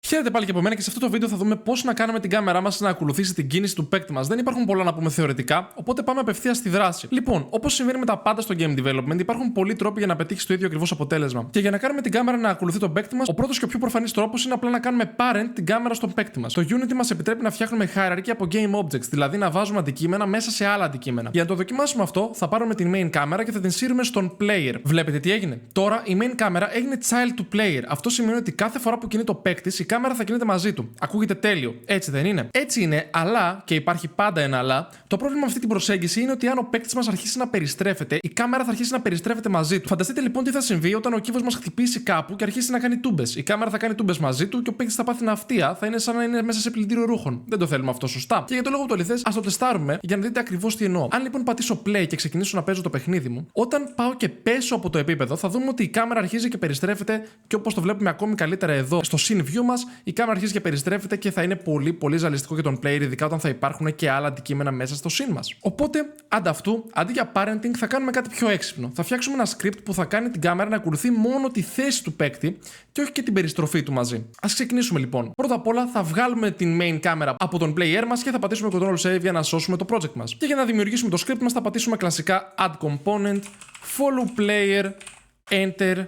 Χαίρετε πάλι και από μένα και σε αυτό το βίντεο θα δούμε πώς να κάνουμε την κάμερά μας να ακολουθήσει την κίνηση του παίκτη μας. Δεν υπάρχουν πολλά να πούμε θεωρητικά, οπότε πάμε απευθείας στη δράση. Λοιπόν, όπως συμβαίνει με τα πάντα στο game development, υπάρχουν πολλοί τρόποι για να πετύχεις το ίδιο ακριβώς αποτέλεσμα. Και για να κάνουμε την κάμερα να ακολουθεί τον παίκτη μας, ο πρώτος και ο πιο προφανής τρόπος είναι απλά να κάνουμε parent την κάμερα στον παίκτη μας. Το Unity μας επιτρέπει να φτιάχνουμε hierarchy από game objects, δηλαδή να βάζουμε αντικείμενα μέσα σε άλλα αντικείμενα. Για να το δοκιμάσουμε αυτό, θα πάρουμε την main κάμερα και θα την σύρουμε στον player. Βλέπετε τι έγινε. Τώρα η main κάμερα έγινε child to player. Αυτό σημαίνει ότι κάθε φορά που κινείται ο παίκτης, η κάμερα θα κινείται μαζί του. Ακούγεται τέλειο. Έτσι δεν είναι? Έτσι είναι, αλλά, και υπάρχει πάντα ένα αλλά, το πρόβλημα με αυτή την προσέγγιση είναι ότι αν ο παίκτης μας αρχίσει να περιστρέφεται, η κάμερα θα αρχίσει να περιστρέφεται μαζί του. Φανταστείτε λοιπόν τι θα συμβεί όταν ο κύβος μας χτυπήσει κάπου και αρχίσει να κάνει τούμπες. Η κάμερα θα κάνει τούμπες μαζί του και ο παίκτης θα πάθει ναυτία, θα είναι σαν να είναι μέσα σε πλυντήριο ρούχων. Δεν το θέλουμε αυτό, σωστά. Και για το λόγο του αληθές, ας το τεστάρουμε για να δείτε ακριβώς τι εννοώ. Αν λοιπόν πατήσω play και ξεκινήσω να παίζω το παιχνίδι μου, όταν πάω και πέσω από το επίπεδο, θα δούμε ότι η κάμερα αρχίζει και περιστρέφεται και όπως το βλέπουμε ακόμη καλύτερα εδώ στο scene view μας, η κάμερα αρχίζει και περιστρέφεται και θα είναι πολύ ζαλιστικό για τον player, ειδικά όταν θα υπάρχουν και άλλα αντικείμενα μέσα στο scene μας. Οπότε, ανταυτού, αντί για parenting, θα κάνουμε κάτι πιο έξυπνο. Θα φτιάξουμε ένα script που θα κάνει την κάμερα να ακολουθεί μόνο τη θέση του παίκτη και όχι και την περιστροφή του μαζί. Ας ξεκινήσουμε λοιπόν. Πρώτα απ' όλα θα βγάλουμε την main κάμερα από τον player μας και θα πατήσουμε Ctrl-Save για να σώσουμε το project μας. Και για να δημιουργήσουμε το script μας θα πατήσουμε κλασικά Add Component, Follow Player, Enter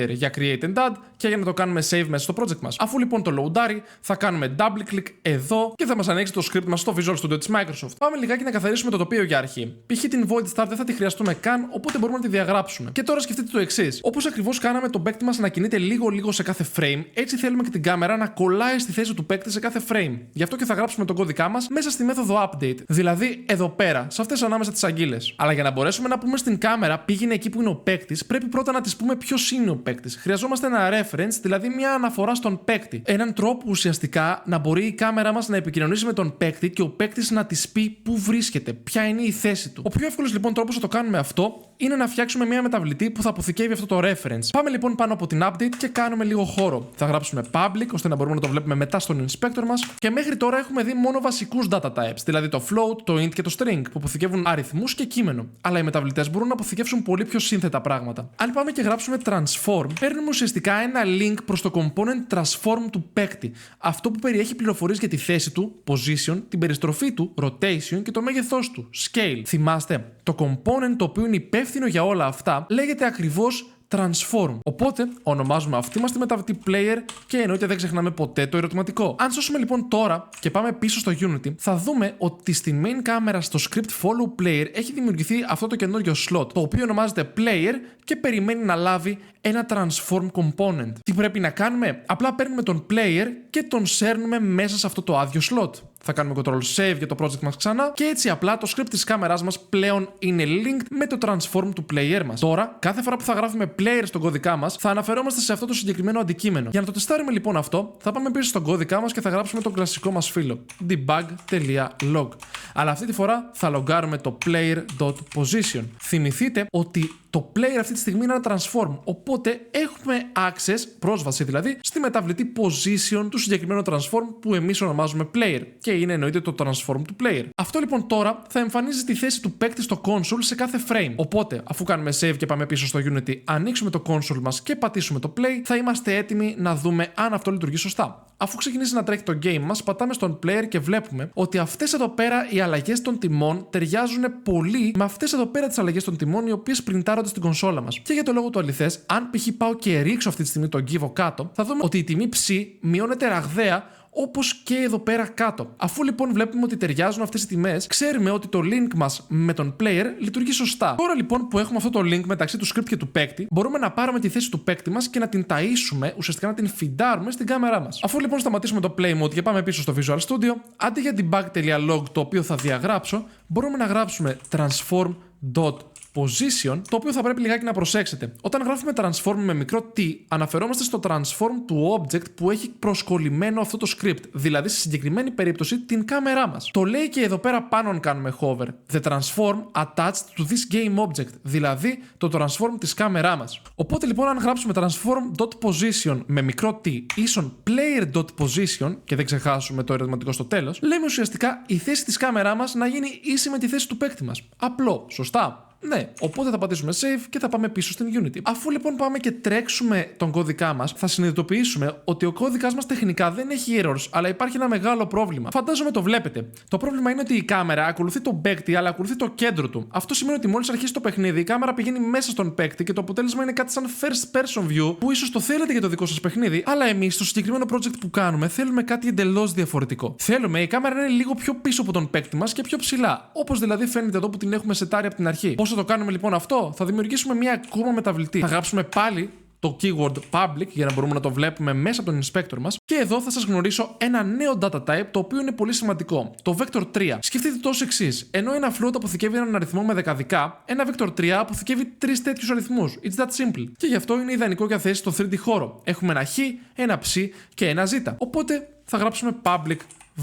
για Create and Add και για να το κάνουμε save μέσα στο project μας. Αφού λοιπόν το loadάρει, θα κάνουμε double click εδώ και θα μας ανοίξει το script μας στο Visual Studio της Microsoft. Πάμε λιγάκι να καθαρίσουμε το τοπίο για αρχή. Π.χ. την Void Start δεν θα τη χρειαστούμε καν, οπότε μπορούμε να τη διαγράψουμε. Και τώρα σκεφτείτε το εξής. Όπως ακριβώς κάναμε τον παίκτη μας να κινείται λίγο σε κάθε frame, έτσι θέλουμε και την κάμερα να κολλάει στη θέση του παίκτη σε κάθε frame. Γι' αυτό και θα γράψουμε τον κώδικά μας μέσα στη μέθοδο update. Δηλαδή εδώ πέρα, σε αυτές ανάμεσα τις αγγείλες. Αλλά για να μπορέσουμε να πούμε στην κάμερα πήγαινε εκεί που είναι ο παίκτης, πρέπει πρώτα να της πούμε ποιος είναι ο παίκτης. Χρειαζόμαστε ένα reference, δηλαδή μια αναφορά στον παίκτη. Έναν τρόπο ουσιαστικά να μπορεί η κάμερα μας να επικοινωνήσει με τον παίκτη και ο παίκτης να της πει πού βρίσκεται, ποια είναι η θέση του. Ο πιο εύκολος λοιπόν τρόπος να το κάνουμε αυτό είναι να φτιάξουμε μια μεταβλητή που θα αποθηκεύει αυτό το reference. Πάμε λοιπόν πάνω από την update και κάνουμε λίγο χώρο. Θα γράψουμε public ώστε να μπορούμε να το βλέπουμε μετά στον inspector μας και μέχρι τώρα έχουμε δει μόνο βασικούς data types, δηλαδή το float, το int και το string που αποθηκεύουν αριθμούς και κείμενο. Αλλά οι μεταβλητές μπορούν να αποθηκεύσουν πολύ πιο σύνθετα πράγματα. Αν πάμε και γράψουμε transform, παίρνουμε ουσιαστικά ένα link προς το component transform του παίκτη. Αυτό που περιέχει πληροφορίες για τη θέση του, position, την περιστροφή του, rotation και το μέγεθός του, scale. Θυμάστε, το component το οποίο είναι υπεύθυνο για όλα αυτά λέγεται ακριβώς transform. Οπότε ονομάζουμε αυτή μας τη μεταβλητή player και εννοείται δεν ξεχνάμε ποτέ το ερωτηματικό. Αν σώσουμε λοιπόν τώρα και πάμε πίσω στο Unity, θα δούμε ότι στη main κάμερα στο script follow player έχει δημιουργηθεί αυτό το καινούριο slot, το οποίο ονομάζεται player και περιμένει να λάβει ένα transform component. Τι πρέπει να κάνουμε? Απλά παίρνουμε τον player και τον σέρνουμε μέσα σε αυτό το άδειο slot. Θα κάνουμε Ctrl-Save για το project μας ξανά και έτσι απλά το script της κάμεράς μας πλέον είναι linked με το transform του player μας. Τώρα, κάθε φορά που θα γράφουμε player στον κώδικά μας, θα αναφερόμαστε σε αυτό το συγκεκριμένο αντικείμενο. Για να το τεστάρουμε λοιπόν αυτό, θα πάμε πίσω στον κώδικά μας και θα γράψουμε τον κλασικό μας φύλλο debug.log. Αλλά αυτή τη φορά θα λογκάρουμε το player.position. Θυμηθείτε ότι το player αυτή τη στιγμή είναι ένα transform, οπότε έχουμε access, πρόσβαση δηλαδή, στη μεταβλητή position του συγκεκριμένου transform που εμείς ονομάζουμε player και είναι εννοείται το transform του player. Αυτό λοιπόν τώρα θα εμφανίζει τη θέση του παίκτη στο console σε κάθε frame. Οπότε, αφού κάνουμε save και πάμε πίσω στο Unity, ανοίξουμε το console μας και πατήσουμε το play, θα είμαστε έτοιμοι να δούμε αν αυτό λειτουργεί σωστά. Αφού ξεκινήσει να τρέχει το game μας, πατάμε στον player και βλέπουμε ότι αυτές εδώ πέρα οι αλλαγές των τιμών ταιριάζουν πολύ με αυτές εδώ πέρα τις αλλαγές των τιμών οι οποίες πριντάρονται στην κονσόλα μας. Και για το λόγο του αληθές, αν π.χ. πάω και ρίξω αυτή τη στιγμή τον κύβο κάτω, θα δούμε ότι η τιμή ψ μειώνεται ραγδαία όπως και εδώ πέρα κάτω. Αφού λοιπόν βλέπουμε ότι ταιριάζουν αυτές οι τιμές, ξέρουμε ότι το link μας με τον player λειτουργεί σωστά. Τώρα λοιπόν που έχουμε αυτό το link μεταξύ του script και του παίκτη, μπορούμε να πάρουμε τη θέση του παίκτη μας και να την ταΐσουμε, ουσιαστικά να την φιντάρουμε στην κάμερά μας. Αφού λοιπόν σταματήσουμε το play mode και πάμε πίσω στο Visual Studio, αντί για debug.log το οποίο θα διαγράψω, μπορούμε να γράψουμε transform.position, το οποίο θα πρέπει λιγάκι να προσέξετε. Όταν γράφουμε transform με μικρό t, αναφερόμαστε στο transform του object που έχει προσκολλημένο αυτό το script, δηλαδή στη συγκεκριμένη περίπτωση την κάμερά μας. Το λέει και εδώ πέρα πάνω αν κάνουμε hover. The transform attached to this game object, δηλαδή το transform της κάμερά μας. Οπότε λοιπόν αν γράψουμε transform.position με μικρό t ίσον player.position και δεν ξεχάσουμε το ερωτηματικό στο τέλος, λέμε ουσιαστικά η θέση της κάμερά μας να γίνει ίση με τη θέση του παίκτη μας. Απλό, σωστά? Ναι, οπότε θα πατήσουμε save και θα πάμε πίσω στην Unity. Αφού λοιπόν πάμε και τρέξουμε τον κώδικά μας, θα συνειδητοποιήσουμε ότι ο κώδικας μας τεχνικά δεν έχει errors, αλλά υπάρχει ένα μεγάλο πρόβλημα. Φαντάζομαι το βλέπετε. Το πρόβλημα είναι ότι η κάμερα ακολουθεί τον παίκτη, αλλά ακολουθεί το κέντρο του. Αυτό σημαίνει ότι μόλις αρχίσει το παιχνίδι, η κάμερα πηγαίνει μέσα στον παίκτη και το αποτέλεσμα είναι κάτι σαν first person view, που ίσως το θέλετε για το δικό σας παιχνίδι, αλλά εμείς στο συγκεκριμένο project που κάνουμε θέλουμε κάτι εντελώς διαφορετικό. Θέλουμε η κάμερα να είναι λίγο πιο πίσω από τον παίκτη μας και πιο ψηλά. Όπως δηλαδή φαίνεται εδώ που την έχουμε σετάρει από την αρχή. Πώς θα το κάνουμε λοιπόν αυτό? Θα δημιουργήσουμε μια ακόμα μεταβλητή. Θα γράψουμε πάλι το keyword public για να μπορούμε να το βλέπουμε μέσα από τον inspector μας. Και εδώ θα σας γνωρίσω ένα νέο data type το οποίο είναι πολύ σημαντικό. Το vector 3. Σκεφτείτε το ως εξής. Ενώ ένα float αποθηκεύει έναν αριθμό με δεκαδικά, ένα vector 3 αποθηκεύει 3 τέτοιους αριθμούς. It's that simple. Και γι' αυτό είναι ιδανικό για θέση στο 3D χώρο. Έχουμε ένα χ, ένα ψ και ένα ζ. Οπότε θα γράψουμε public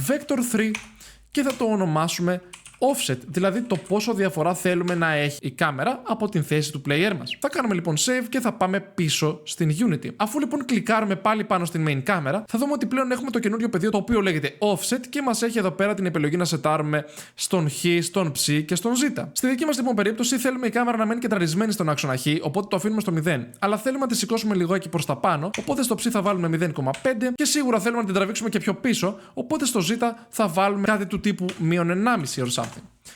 vector 3 και θα το ονομάσουμε offset, δηλαδή το πόσο διαφορά θέλουμε να έχει η κάμερα από την θέση του player μας. Θα κάνουμε λοιπόν save και θα πάμε πίσω στην Unity. Αφού λοιπόν κλικάρουμε πάλι πάνω στην main κάμερα, θα δούμε ότι πλέον έχουμε το καινούριο πεδίο το οποίο λέγεται offset και μας έχει εδώ πέρα την επιλογή να σετάρουμε στον χ, στον ψ και στον ζ. Στη δική μας λοιπόν περίπτωση θέλουμε η κάμερα να μένει κεντραρισμένη στον άξονα χ, οπότε το αφήνουμε στο 0. Αλλά θέλουμε να τη σηκώσουμε λιγάκι προς τα πάνω, οπότε στο ψ θα βάλουμε 0,5 και σίγουρα θέλουμε να την τραβήξουμε και πιο πίσω, οπότε στο ζ θα βάλουμε κάτι του τύπου -1,5 or something.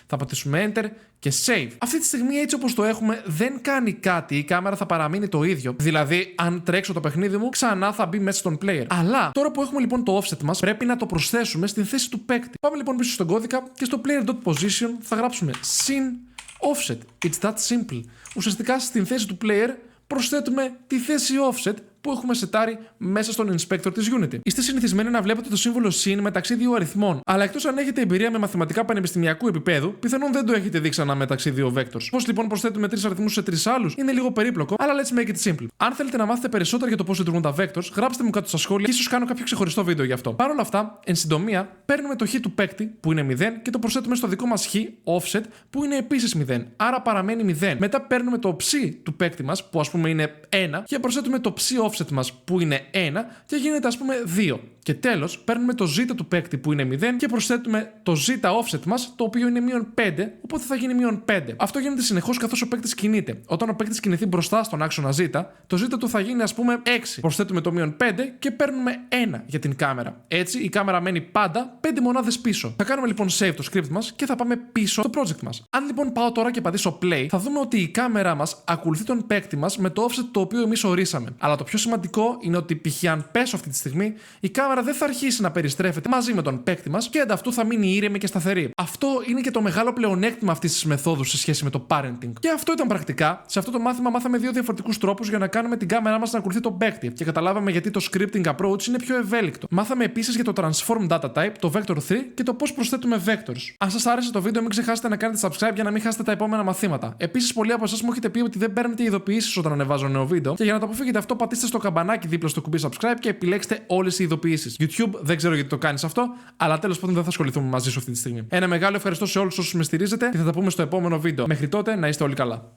Θα πατήσουμε Enter και Save. Αυτή τη στιγμή, έτσι όπως το έχουμε, δεν κάνει κάτι. Η κάμερα θα παραμείνει το ίδιο. Δηλαδή, αν τρέξω το παιχνίδι μου, ξανά θα μπει μέσα στον player. Αλλά τώρα που έχουμε λοιπόν το offset μας, πρέπει να το προσθέσουμε στην θέση του παίκτη. Πάμε λοιπόν πίσω στον κώδικα και στο player.position θα γράψουμε sin offset. It's that simple. Ουσιαστικά στην θέση του player προσθέτουμε τη θέση offset που έχουμε σετάρει μέσα στον inspector της Unity. Είστε συνηθισμένοι να βλέπετε το σύμβολο sin μεταξύ δύο αριθμών, αλλά εκτός αν έχετε εμπειρία με μαθηματικά πανεπιστημιακού επίπεδου, πιθανόν δεν το έχετε δει ξανά μεταξύ δύο vectors. Πώς λοιπόν προσθέτουμε τρεις αριθμούς σε τρεις άλλους είναι λίγο περίπλοκο, αλλά let's make it simple. Αν θέλετε να μάθετε περισσότερα για το πώς λειτουργούν τα vectors, γράψτε μου κάτω στα σχόλια και ίσως κάνω κάποιο ξεχωριστό βίντεο γι' αυτό. Παρ' όλα αυτά, εν συντομία, παίρνουμε το χ του παίκτη που είναι 0 και το προσθέτουμε στο δικό μας χ offset που είναι επίσης 0, άρα παραμένει 0. Μετά παίρνουμε το ψ του παίκτη μας που ας πούμε είναι 1 και προσθέτουμε το ψ offset μας που είναι 1 και γίνεται ας πούμε 2. Και τέλος, παίρνουμε το z του παίκτη που είναι 0 και προσθέτουμε το z offset μας, το οποίο είναι -5, οπότε θα γίνει -5. Αυτό γίνεται συνεχώς καθώς ο παίκτης κινείται. Όταν ο παίκτης κινηθεί μπροστά στον άξονα z, το z του θα γίνει ας πούμε 6. Προσθέτουμε το -5 και παίρνουμε 1 για την κάμερα. Έτσι η κάμερα μένει πάντα 5 μονάδες πίσω. Θα κάνουμε λοιπόν save το script μας και θα πάμε πίσω στο project μας. Αν λοιπόν πάω τώρα και πατήσω play, θα δούμε ότι η κάμερα μας ακολουθεί τον παίκτη μας με το offset το οποίο εμείς ορίσαμε. Αλλά το πιο σημαντικό είναι ότι π.χ. αν πέσω αυτή τη στιγμή, η κάμερα δεν θα αρχίσει να περιστρέφεται μαζί με τον παίκτη μας και ανταυτού θα μείνει ήρεμη και σταθερή. Αυτό είναι και το μεγάλο πλεονέκτημα αυτής της μεθόδου σε σχέση με το parenting. Και αυτό ήταν πρακτικά. Σε αυτό το μάθημα μάθαμε δύο διαφορετικούς τρόπους για να κάνουμε την κάμερά μας να ακολουθεί τον παίκτη και καταλάβαμε γιατί το scripting approach είναι πιο ευέλικτο. Μάθαμε επίσης για το transform data type, το vector 3 και το πώς προσθέτουμε vectors. Αν σας άρεσε το βίντεο, μην ξεχάσετε να κάνετε subscribe για να μην χάσετε τα επόμενα μαθήματα. Επίσης, πολλοί από εσάς μου έχετε πει ότι δεν παίρνετε ειδοποιήσεις όταν ανεβάζω νέο βίντεο και για να το αποφύγετε αυτό, πατήστε στο καμπανάκι δίπλα στο κουμπί subscribe και επιλέξτε όλες οι ειδοποιήσεις. YouTube, δεν ξέρω γιατί το κάνεις αυτό, αλλά τέλος πάντων δεν θα ασχοληθούμε μαζί σου αυτή τη στιγμή. Ένα μεγάλο ευχαριστώ σε όλους όσους με στηρίζετε και θα τα πούμε στο επόμενο βίντεο. Μέχρι τότε να είστε όλοι καλά.